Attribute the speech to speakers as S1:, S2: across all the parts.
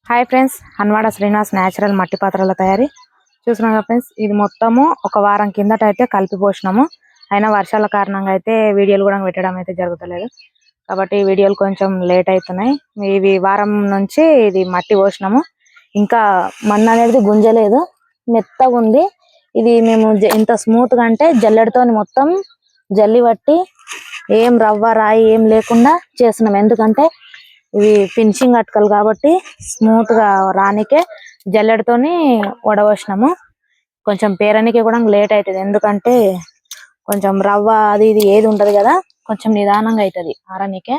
S1: Hi friends, Hanwada Srinivas natural మట్టి పాత్రల తయారీ చూస్తున్నాం ఫ్రెండ్స్. ఇది మొత్తము ఒక వారం కిందట అయితే కలిపి పోసినాము. అయినా వర్షాల కారణంగా అయితే వీడియోలు కూడా పెట్టడం అయితే జరుగుతలేదు, కాబట్టి వీడియోలు కొంచెం లేట్ అవుతున్నాయి. ఇవి వారం నుంచి ఇది మట్టి పోసినాము. ఇంకా మన్ను అనేది గుంజలేదు, మెత్తగా ఉంది. ఇది మేము ఎంత స్మూత్ గా అంటే జల్లెడతో మొత్తం జల్లి పట్టి ఏం రవ్వ రాయి ఏం లేకుండా చేస్తున్నాం. ఎందుకంటే ఇవి ఫినిషింగ్ అటుకలు కాబట్టి స్మూత్ గా రానికే జల్లెడతోని వడవసినాము. కొంచెం పేరానికి కూడా లేట్ అవుతుంది, ఎందుకంటే కొంచెం రవ్వ అది ఇది ఏది ఉంటది కదా, కొంచెం నిదానంగా అవుతుంది ఆరనికే.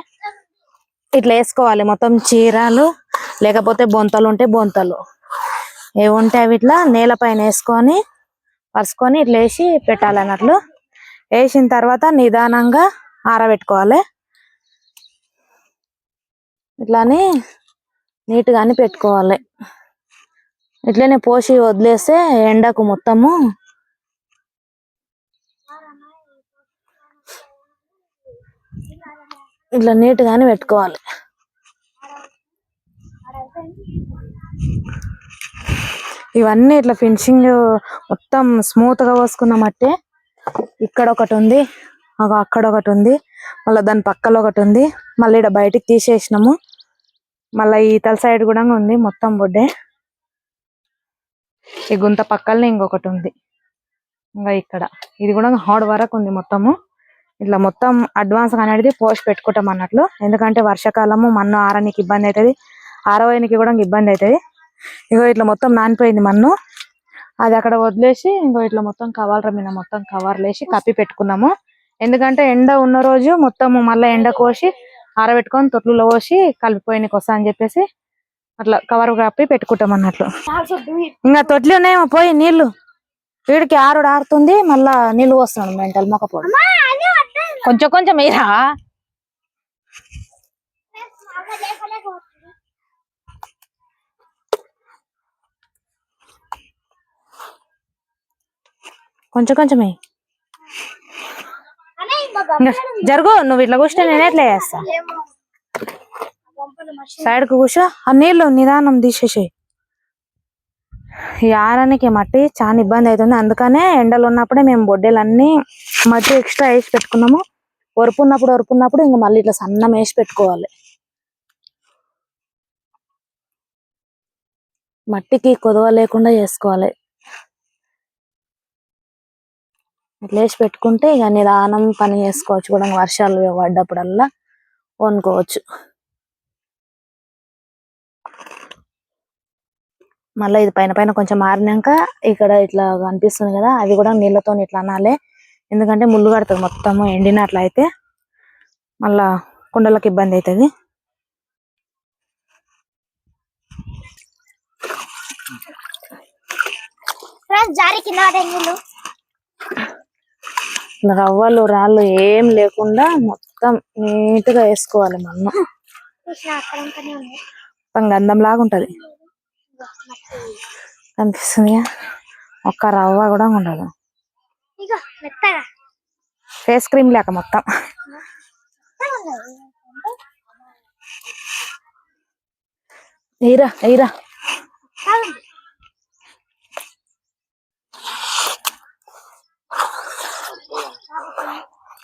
S1: ఇట్లా వేసుకోవాలి మొత్తం చీరలు, లేకపోతే బొంతలు ఉంటే బొంతలు ఏవి ఉంటే అవి ఇట్లా నేలపైన వేసుకొని పరుచుకొని ఇట్లా వేసి పెట్టాలన్నట్లు. వేసిన తర్వాత నిదానంగా ఆరబెట్టుకోవాలి. ఇట్లానే నీట్ గాని పెట్టుకోవాలి. ఇట్లనే పోసి వదిలేస్తే ఎండకు మొత్తము ఇట్లా నీట్ గాని పెట్టుకోవాలి. ఇవన్నీ ఇట్లా ఫినిషింగ్ మొత్తం స్మూత్ గా పోసుకున్న మట్టి ఇక్కడ ఒకటి ఉంది, అక్కడ ఒకటి ఉంది, మళ్ళీ దాని పక్కలో ఒకటి ఉంది. మళ్ళీ ఇక్కడ బయటికి తీసేసినాము. మళ్ళీ ఈ తల సైడ్ కూడా ఉంది మొత్తం బొడ్డే. ఈ గుంత పక్కలనే ఇంకొకటి ఉంది. ఇంకా ఇక్కడ ఇది కూడా హార్డ్ వరకు ఉంది మొత్తము. ఇట్లా మొత్తం అడ్వాన్స్ అనేది పోస్ట్ పెట్టుకుంటాం అన్నట్లు. ఎందుకంటే వర్షాకాలము మన్ను ఆరనికి ఇబ్బంది అవుతుంది, ఆరవేయనికి కూడా ఇబ్బంది అవుతుంది. ఇగో ఇట్లా మొత్తం నానిపోయింది మన్ను, అది అక్కడ వదిలేసి ఇంకో ఇట్లా మొత్తం కవర్ల మీద మొత్తం కవర్లు వేసి కప్పి పెట్టుకున్నాము. ఎందుకంటే ఎండ ఉన్న రోజు మొత్తము మళ్ళీ ఎండ కోసి ఆరబెట్టుకొని తొట్లులో పోసి కలిపిపోయినకి వస్తా అని చెప్పేసి అట్లా కవర్ కప్పి పెట్టుకుంటాం అన్నట్లు. ఇంకా తొట్లు ఉన్నాయేమో పోయి నీళ్లు, వీడికి ఆరుతుంది, మళ్ళా నీళ్లు పోస్తున్నాడు మెంటల్ మొక్కపోడు. కొంచెం కొంచెం వేయరా. కొంచెం కొంచెం జరుగు. నువ్వు ఇట్లా కూర్చుంటే నేను ఎట్లా చేస్తా. సైడ్ కు కూర్చో, ఆ నీళ్లు నిదానం తీసేసి. ఈ ఆరానికి మట్టి చాలా ఇబ్బంది అవుతుంది. అందుకనే ఎండలు ఉన్నప్పుడే మేము బొడ్డెలన్నీ మట్టి ఎక్స్ట్రా వేసి పెట్టుకున్నాము. ఒరుపున్నప్పుడు ఇంకా మళ్ళీ ఇట్లా సన్నం వేసి పెట్టుకోవాలి. మట్టికి కొదవ లేకుండా చేసుకోవాలి. ఇట్లా వేసి పెట్టుకుంటే ఇక నిదానం పని చేసుకోవచ్చు కూడా. వర్షాలు పడ్డప్పుడల్లా వండుకోవచ్చు. మళ్ళీ ఇది పైన కొంచెం మారినాక ఇక్కడ ఇట్లా కనిపిస్తుంది కదా, అవి కూడా నీళ్ళతో ఇట్లా అనాలి. ఎందుకంటే ముళ్ళు కడుతుంది మొత్తము ఎండినట్లయితే, మళ్ళా కుండలకు ఇబ్బంది అవుతుంది. రవ్వలు రాళ్ళు ఏం లేకుండా మొత్తం నీట్ గా వేసుకోవాలి. మన్ను మొత్తం గంధం లాగా ఉంటది, కనిపిస్తుంది. ఒక్క రవ్వ కూడా ఉండదు, ఫేస్ క్రీమ్ లేక మొత్తం. ఎయిరా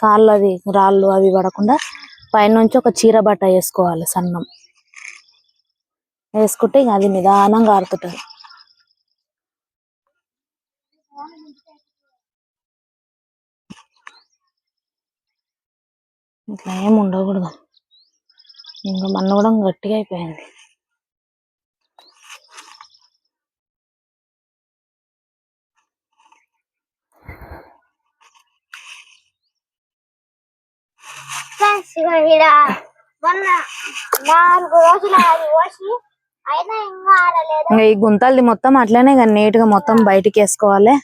S1: కాళ్ళది రాళ్ళు అవి పడకుండా పైనుంచి ఒక చీర బట్ట వేసుకోవాలి సన్నం. వేసుకుంటే ఇక అది నిదానంగా ఆరుతుంటది. ఇట్లా ఏమి ఉండకూడదు. ఇంకా మన్ను కూడా గట్టిగా అయిపోయింది. ఈ గుంతల్ది మొత్తం అట్లనే నీట్ గా మొత్తం బయటికి వేసుకోవాలి.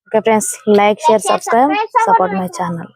S1: Okay friends, like, share, subscribe, support my channel.